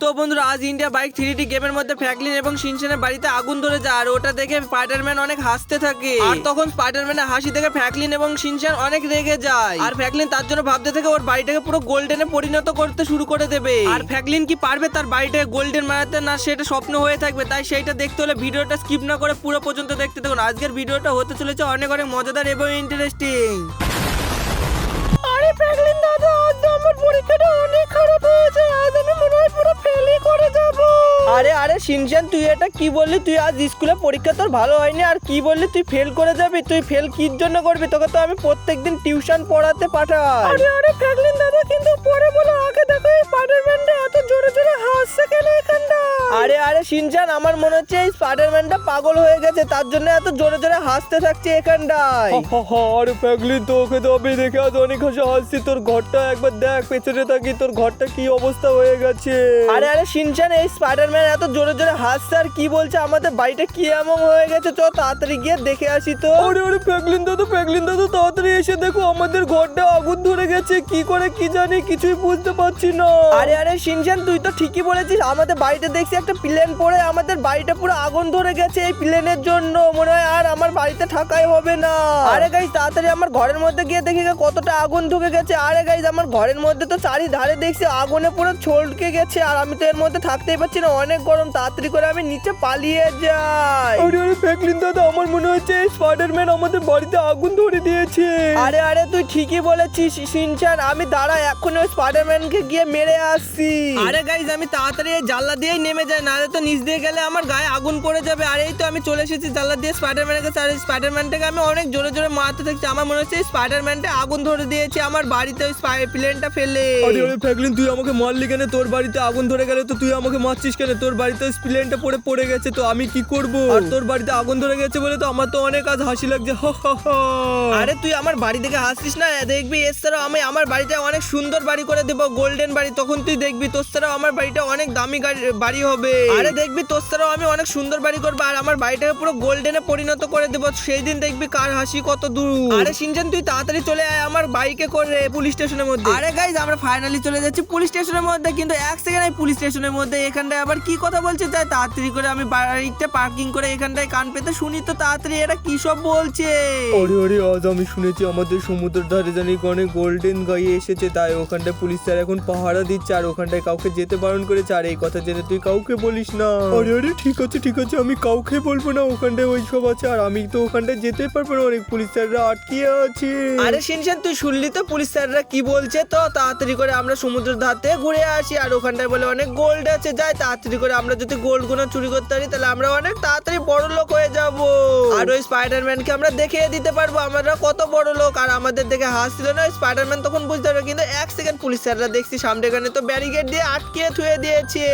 তো বন্ধুরা আজ ইন্ডিয়া বাইক 3D গেমের মধ্যে ফ্র্যাঙ্কলিন এবং শিনচেনের বাড়িতে আগুন ধরে যায় আর ওটা দেখে স্পাইডারম্যান অনেক হাসতে থাকে আর তখন স্পাইডারম্যানের হাসি দেখে ফ্র্যাঙ্কলিন এবং শিনচেন অনেক রেগে যায় আর ফ্র্যাঙ্কলিন তার জন্য ভাবতে থাকে ওর বাড়িটাকে পুরো গোল্ডেনে পরিণত করতে শুরু করে দেবে আর ফ্র্যাঙ্কলিন কি পারবে তার বাড়িটাকে গোল্ডেন বানাতে, না সেটা স্বপ্ন হয়ে থাকবে। তাই সেইটা দেখতে হলে ভিডিওটা স্কিপ না করে পুরো পর্যন্ত দেখতে থাকুন। আজকের ভিডিওটা হতে চলেছে অনেক অনেক মজাদার এবং ইন্টারেস্টিং। আরে ফ্র্যাঙ্কলিন দাদা, আজ তো আমার পরীক্ষাটা অনেক খারাপ হয়েছে। আজ আমি মনে হয় পুরো ফেলই করে যাব। আরে আরে শিনচেন, তুই এটা কি বললি? তুই আজ স্কুলে পরীক্ষা তোর ভালো হয়নি আর কি বললি তুই ফেল করে যাবি? তুই ফেল কির জন্য করবি? তোকে তো আমি প্রত্যেকদিন টিউশন পড়াতে পাঠাই। আরে আরে ফ্র্যাঙ্কলিন দাদা, কিন্তু পরে বলো, আগে দেখো এই স্পাইডারম্যানটা এত জোরে জোরে হাসছে কেন এখানটা? আরে আরে শিনচেন, আমার মনে হচ্ছে এই স্পাইডারম্যানটা পাগল হয়ে গেছে, তার জন্য এত জোরে জোরে হাসতে থাকছে এখানটায়। আরে ফ্র্যাঙ্কলিন, তোকে তো আমি দেখে আজ অনেক হাসছি। তোর ঘরটা একবার দেখ, পেছনে থাকি, তোর ঘরটা কি অবস্থা হয়ে গেছে। আরে আরে শিনচেন, এই স্পাইডারম্যান এত জোরে জোরে হাসছে আর কি বলছে? আমাদের বাড়িটা কি এমন হয়ে গেছে? চ তাড়াতাড়ি গিয়ে দেখে আসি তো। আরে আরে ফ্র্যাঙ্কলিন দাদা তাড়াতাড়ি এসে দেখো, আমাদের ঘরটা আগুন ধরে গেছে। কি করে কি জানি কিছুই বুঝতে পারছি না। আরে আরে শিনচেন, তুই তো ঠিকই বলেছিস। আমাদের বাড়িতে দেখছি একটা প্লেন পড়ে আমাদের বাড়িটা পুরো আগুন ধরে গেছে। এই প্লেনের জন্য মনে হয় আর আমার বাড়িতে থাকাই হবে না। আরে গাইস, তাড়াতাড়ি আমার ঘরের মধ্যে গিয়ে দেখি কতটা আগুন ঢুকে গেছে। আরে গাইস, আমার ঘরের মধ্যে তো চারিধারে দেখছি আগুনে পুরো ছলকে গেছে আর আমি তো এর মধ্যে থাকতেই পারছি না, অনেক গরম। তাড়াতাড়ি করে আমি নিচে পালিয়ে যাই। আরে আরে ফ্র্যাঙ্কলিন দাদা, আমার মনে হচ্ছে এই স্পাইডারম্যান আমাদের বাড়িতে আগুন ধরে দিয়েছে। আরে আরে তুই ঠিকই বলেছিস শিনচান, আমি দাঁড়া এখন ওই স্পাইডারম্যানকে গিয়ে মেরে আসছি। আরে গাইস, আমি তাড়াতাড়ি এই জানলা দিয়েই নেমে যাই, নাহলে তো নিচ দিয়ে গেলে আমার গায়ে আগুন পড়ে যাবে। আর এই তো আমি চলে এসেছি জানলা দিয়ে স্পাইডারম্যানের কাছে। আর স্পাইডারম্যানটাকে আমি অনেক জোরে জোরে মারতে থাকছি। আমার মনে হচ্ছে স্পাইডারম্যানটা আগুন ধরে দিয়েছে আমার বাড়িতে ওই প্লেনটা ফেলে। আরে আরে ফ্র্যাঙ্কলিন, তুই আমাকে মারলি কেন? তোর বাড়িতে আগুন ধরে গেলে তো তুই আমাকে মারছিস কেন? তোর বাড়িতে প্লেনটা পড়ে গেছে, তো আমি কি করব? আর তোর বাড়িতে আগুন ধরে গেছে বলে তো আমার তো অনেক আজ হাসি লাগছে। আরে তুই আমার বাড়ি থেকে হাসছিস না? দেখবি এছাড়াও আমি আমার বাড়িটা অনেক সুন্দর বাড়ি করে দেবো, গোল্ডেন বাড়ি। তখন তুই দেখবি তোর ছাড়াও আমার বাড়িটা অনেক দামি বাড়ি হবে। আরে দেখবি তোর ছাড়াও আমি অনেক সুন্দর বাড়ি করবো আর আমার বাড়িটাকে পুরো গোল্ডেনে পরিণত করে দেবো। সেই দিন দেখবি কার হাসি কত দূর। আরে শিনচেন, তুই তাড়াতাড়ি চলে আয় আমার বাইকে করে পুলিশ স্টেশনের মধ্যে। আরে গাইস, আমরা ফাইনালি চলে যাচ্ছি পুলিশ স্টেশনের মধ্যে। কিন্তু এক সেকেন্ড, এই পুলিশ স্টেশনের মধ্যে এখানটায় আবার কি কথা বলছে? তাই তাড়াতাড়ি করে আমি বাইকটা পার্কিং করে এখানটায় কান পেতে শুনি তো তাড়াতাড়ি এরা কি সব বলছে। আরে আরে, আজ আমি শুনেছি আমাদের সমুদ্রের ধারে জানি অনেক গোল্ডেন গাড়ি এসেছে, তাই ওখানটায় পুলিশ স্যার এখন পাহারা দিচ্ছে আর ওখানটায় কাউকে যেতে বারণ করেছে। আর এই কথা জেনে তুই কাউকে বলিস না। আরে আরে ঠিক আছে, আমি কাউকে বলবো না। ওখানটায় ওই সব আছে আর আমি তো ওখানটায় যেতে পারবো না, অনেক পুলিশ স্যাররা আটকিয়ে আছে। আরে শিনচেন, তুই শুনলি তো পুলিশ স্যাররা কি বলছে? তো তাড়াতাড়ি করে আমরা সমুদ্রের ধারে ঘুরে আসি আর ওখানটায় বলে অনেক গোল্ড আছে। যাই তাড়াতাড়ি করে, আমরা যদি গোল্ড গুলো চুরি করতে পারি তাহলে আমরা অনেক তাড়াতাড়ি বড় লোক হয়ে যাব আর ওই স্পাইডারম্যানকে আমরা দেখিয়ে দিতে পারবো আমরা কত বড় লোক। আর আমাদের দেখে হাসছিল না স্পাইডারম্যান, তখন বুঝতে পারবে। কিন্তু এক সেকেন্ড, পুলিশ স্যাররা দেখছি সামনে এখানে তো ব্যারিকেড দিয়ে আটকিয়ে থুয়ে দিয়েছে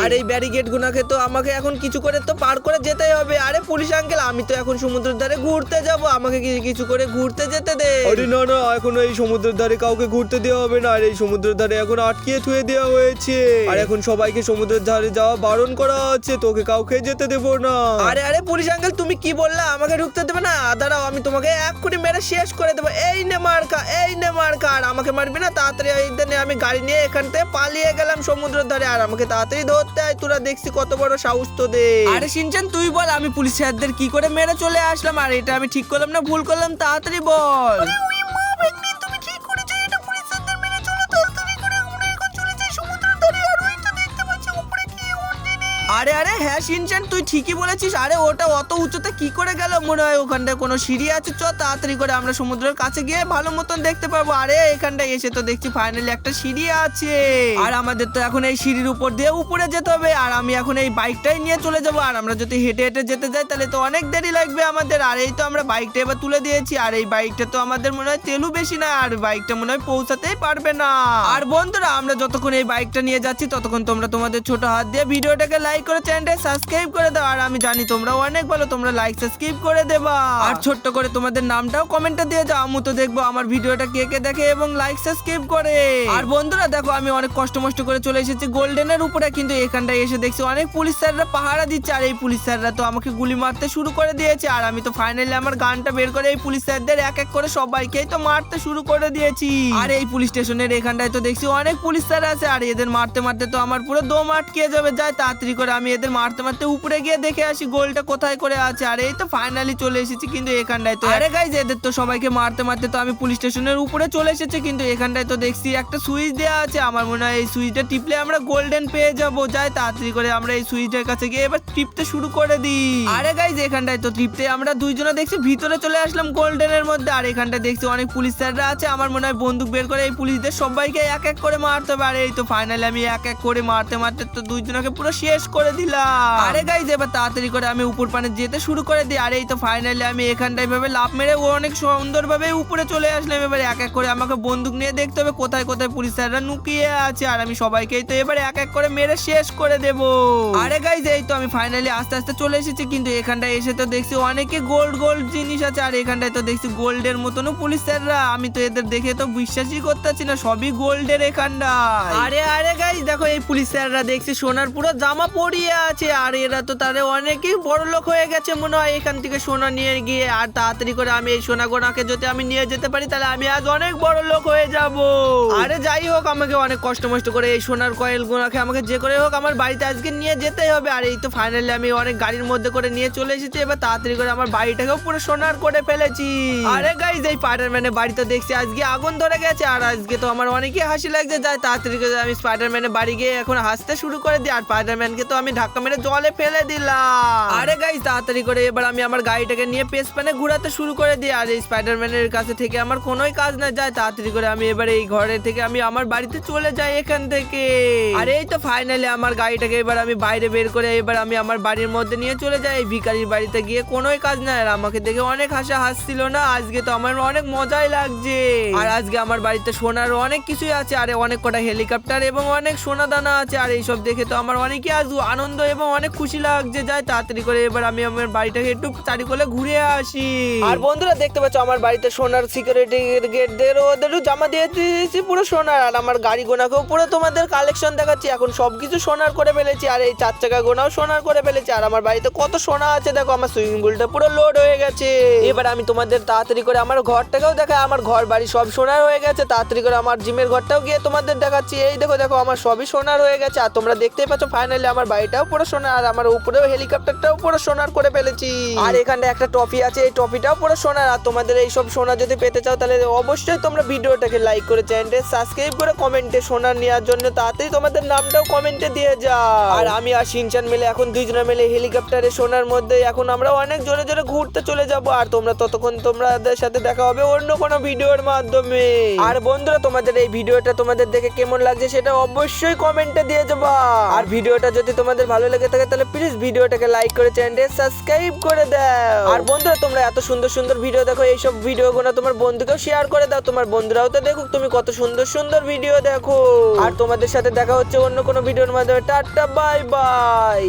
আর এই ব্যারিকেড গুনাকে তো আমাকে এখন কিছু করে তো পার করে যেতেই হবে। আরে পুলিশ আঙ্কেল, আমি তো এখন সমুদ্রের ধারে ঘুরতে যাব, আমাকে কিছু করে ঘুরতে যেতে দে। আরে না না, এখন এই সমুদ্রের ধারে কাউকে ঘুরতে দেওয়া হবে না। আর এই সমুদ্রের ধারে এখন আটকিয়ে থুয়ে দেওয়া হয়েছে আর এখন সবাইকে সমুদ্রের ধারে যাওয়া বারণ করা আছে, তোকে কাউকে যেতে দেবো না। আরে আরে পুলিশ আঙ্কেল, তুমি কি বললা? আমাকে ঢুকতে দেবে না? দাঁড়াও, আমি তোমাকে এক্ষুনি মেরে শেষ করে দেবো। এই নে মার্কা, এই নে মার্কা। আর আমাকে মারবি না? তাড়াতাড়ি আমি গাড়ি নিয়ে এখান থেকে পালিয়ে গেলাম সমুদ্রের ধারে আর আমাকে তাড়াতাড়ি ধরতে আয়। তোরা দেখছি কত বড় সাহস তোদের। আরে শিনচেন, তুই বল আমি পুলিশ স্যারদের কি করে মেরে চলে আসলাম? আর এটা আমি ঠিক করলাম না ভুল করলাম? তাড়াতাড়ি বল। আরে আরে হ্যাঁ শিনচেন, তুই ঠিকই বলেছিস। আরে ওটা অত উঁচুতে কি করে গেল? মনে হয় ওখানটায় কোনো সিঁড়ি আছে। চ তাড়াতাড়ি করে আমরা সমুদ্রের কাছে গিয়ে ভালো মতন দেখতে পারবো। আরে এখানটায় এসে তো দেখছি ফাইনালি একটা সিঁড়ি আছে আর আমাদের তো এখন এই সিঁড়ির উপর দিয়ে উপরে যেতে হবে। আর আমি এখন এই বাইকটাই নিয়ে চলে যাবো। আর আমরা যদি হেঁটে হেঁটে যেতে যাই তাহলে তো অনেক দেরি লাগবে আমাদের। আর এই তো আমরা বাইকটা এবার তুলে দিয়েছি আর এই বাইকটা তো আমাদের মনে হয় তেলও বেশি না আর বাইকটা মনে হয় পৌঁছাতেই পারবে না। আর বন্ধুরা, আমরা যতক্ষণ এই বাইকটা নিয়ে যাচ্ছি ততক্ষণ তোমরা তোমাদের ছোট হাত দিয়ে ভিডিওটাকে লাইক লাইক করে চ্যানেলটা সাবস্ক্রাইব করে দাও। আর আমি জানি তোমরা অনেক ভালো, তোমরা লাইক সাবস্ক্রাইব করে দেবা। আর ছোট্ট করে তোমাদের নামটাও কমেন্টে দিয়ে যাও, আমি তো দেখবো আমার ভিডিওটা কে কে দেখে এবং লাইক সাবস্ক্রাইব করে। আর বন্ধুরা দেখো আমি অনেক কষ্ট করে চলে এসেছি গোল্ডেনের উপরে, কিন্তু এখানটায় এসে দেখছি অনেক পুলিশ স্যাররা পাহারা দিচ্ছে। আর এই পুলিশ স্যাররা তো আমাকে গুলি মারতে শুরু করে দিয়েছে। আর আমি তো ফাইনালি আমার গানটা বের করে এই পুলিশ স্যারদের এক এক করে সবাইকেই তো মারতে শুরু করে দিয়েছি। আর এই পুলিশ স্টেশনের এখানটায় তো দেখছি অনেক পুলিশ স্যার আছে। আর এদের মারতে মারতে তো আমার পুরো দম আটকে যাবে। যাই তাড়াতাড়ি করে আমি এদের মারতে মারতে উপরে গিয়ে দেখে আসি গোলটা কোথায় করে আছে। আর এই তো ফাইনালি চলে এসেছি, কিন্তু এখানটায় তো আরে গাইজ এদের তো সবাইকে মারতে মারতে তো আমি পুলিশ স্টেশনের উপরে চলে এসেছি, কিন্তু এখানটায় তো দেখছি একটা সুইচ দেওয়া আছে। আমার মনে হয় এই সুইচটা টিপলে আমরা গোল্ডেন পেয়ে যাবো। যাই তাড়াতাড়ি করে আমরা এই সুইচের কাছে গিয়ে এবার টিপতে শুরু করে দিই। আরে গাইজ এখানটায় তো টিপতে আমরা দুইজনে দেখছি ভিতরে চলে আসলাম গোল্ডেনের মধ্যে। আর এখানটায় দেখছি অনেক পুলিশ স্যাররা আছে। আমার মনে হয় বন্দুক বের করে এই পুলিশদের সবাইকে এক এক করে মারতে হবে। আর এই তো ফাইনালি আমি এক এক করে মারতে মারতে তো দুইজনকে পুরো শেষ করে দিলাম। আরে গাইজ এবার তাড়াতাড়ি করে আমি উপর পানে যেতে শুরু করে দিই। আর এই তো ফাইনালি আমি এখানটায় ভাবে লাফ মেরে ও অনেক সুন্দরভাবে উপরে চলে আসলাম। এবার এক এক করে আমাকে বন্দুক নিয়ে দেখতে হবে কোথায় কোথায় পুলিশ স্যাররা লুকিয়ে আছে। আর আমি সবাইকেই তো এবার এক এক করে মেরে শেষ করে দেব। আরে গাইজ এই তো আমি ফাইনালি আস্তে আস্তে চলে এসেছি, কিন্তু এখানটায় এসে তো দেখছি অনেকে গোল্ড গোল্ড জিনিস আছে। আর এখানটায় তো দেখছি গোল্ডের মতনও পুলিশ স্যাররা, আমি তো এদের দেখে তো বিশ্বাসই করতেছি না, সবই গোল্ডের এখানটায়। আরে আরে গাইজ দেখো এই পুলিশ স্যাররা দেখছি সোনার পুরো জামা পরিয়ে আছে। আর এরা তো তাদের অনেকেই বড় লোক হয়ে গেছে মনে হয় এখান থেকে সোনা নিয়ে গিয়ে। আর তাড়াতাড়ি করে আমি এই সোনা গোনাকে যদি আমি নিয়ে যেতে পারি তাহলে আমি আজ অনেক বড় লোক হয়ে যাব। আরে যাই হোক আমাকে অনেক কষ্ট করে এই সোনার কয়েল গোনাকে আমাকে যে করে হোক আমার বাড়িতে আজকে নিয়ে যেতেই হবে। আর এই তো ফাইনালি আমি অনেক গাড়ির মধ্যে করে নিয়ে চলে এসেছি। এবার তাড়াতাড়ি করে আমার বাড়িটাকেও পুরো সোনার করে ফেলেছি। আরে গাইজ এই স্পাইডারম্যানের বাড়িতে দেখছি আজকে আগুন ধরে গেছে। আর আজকে তো আমার অনেকই হাসি লাগছে। যাই তাড়াতাড়ি করে আমি স্পাইডারম্যানের বাড়ি গিয়ে এখন হাসতে শুরু করে দিই। আর স্পাইডারম্যানকে তো আমি ধাক্কা মেরে জলে ফেলে দিলাম। আরে গাইজ তাড়াতাড়ি করে এবার আমি আমার গাড়িটাকে নিয়ে পেছনে ঘোরাতে শুরু করে দিই। আর এই স্পাইডারম্যানের কাছে থেকে আমার কোনোই কাজ না। যায় তাড়াতাড়ি করে আমি এবার এই ঘরে থেকে আমি আমার বাড়িতে চলে যাই এখান থেকে। আর এই তো ফাইনালি আমার গাড়িটাকে এবার আমি বাইরে বের করে এবার আমি আমার বাড়ির মধ্যে নিয়ে চলে যাই। এই ভিখারির বাড়িতে গিয়ে কোনোই কাজ নাই। আর আমাকে দেখে অনেক হাসছিল না, আজকে তো আমার অনেক মজাই লাগছে। আর আজকে আমার বাড়িতে সোনার অনেক কিছুই আছে। আরে অনেক কটা হেলিকপ্টার এবং অনেক সোনা দানা আছে। আর এইসব দেখে তো আমার অনেকই আজ আনন্দ এবং অনেক খুশি লাগছে। যাই তাড়াতাড়ি করে এবার আমি আমার বাড়িটাকে একটু চারিকোলে ঘুরে আসি। আর বন্ধুরা দেখতে পাচ্ছ আমার বাড়িতে সোনার সিকিউরিটি গেটদের ওদেরও জামা দিয়ে দিয়েছি পুরো সোনার। আর আমার গাড়ি গোনাকেও পুরো তোমাদের কালেকশন দেখাচ্ছি, এখন সবকিছু সোনার করে ফেলেছি। আর এই 4 চাকা গোনাও সোনার করে ফেলেছি। আর আমার বাড়িতে কত সোনা আছে দেখো, আমার সুইমিং পুলটা পুরো লোড হয়ে গেছে। এবার আমি তোমাদের তাড়াতাড়ি করে আমার ঘরটাকেও দেখাই, আমার ঘর বাড়ি সব সোনার হয়ে গেছে। তাড়াতাড়ি করে আমার জিমের ঘরটাও গিয়ে তোমাদের দেখাচ্ছি। এই দেখো দেখো আমার সবই সোনার হয়ে গেছে। আর তোমরা দেখতেই পাচ্ছ ফাইনালি আমার বাড়িটাও পুরো সোনার। আর আমার উপরেও হেলিকপ্টারটাও পুরো সোনার করে ফেলেছি। আর এখানে একটা ট্রফি আছে, এই ট্রফিটাও পুরো সোনার। আর তোমাদের এই সব সোনা যদি পেতে চাও তাহলে অবশ্যই তোমরা ভিডিওটাকে লাইক করে চ্যানেলটা সাবস্ক্রাইব করে কমেন্টে সোনা নেওয়ার জন্য তাড়াতাড়ি তোমাদের নামটাও কমেন্টে দিয়ে যাও। আর আমি আর শিনচান মিলে এখন দুইজনে মিলে হেলিকপ্টারে সোনার মধ্যে এখন আমরা অনেক জোরে জোরে ঘুরতে চলে যাব। আর তোমরা ততক্ষণ তোমাদের সাথে দেখা হবে অন্য কোনো ভিডিওর মাধ্যমে। আর বন্ধুরা তোমাদের এই ভিডিওটা তোমাদের দেখে কেমন লাগছে সেটা অবশ্যই কমেন্টে দিয়ে যাবা। আর ভিডিওটা যদি তোমাদের ভালো লেগে থাকে তাহলে প্লিজ ভিডিওটাকে লাইক করে চ্যানেলটা সাবস্ক্রাইব করে দাও। আর বন্ধুরা তোমরা এত সুন্দর সুন্দর ভিডিও দেখো, এইসব ভিডিওগুলো তোমার বন্ধুকেও শেয়ার করে দাও, তোমার বন্ধুরাও তো দেখুক তুমি কত সুন্দর সুন্দর ভিডিও দেখো। আর তোমাদের সাথে দেখা হচ্ছে অন্য কোনো ভিডিওর মাধ্যমে। Tata bye bye.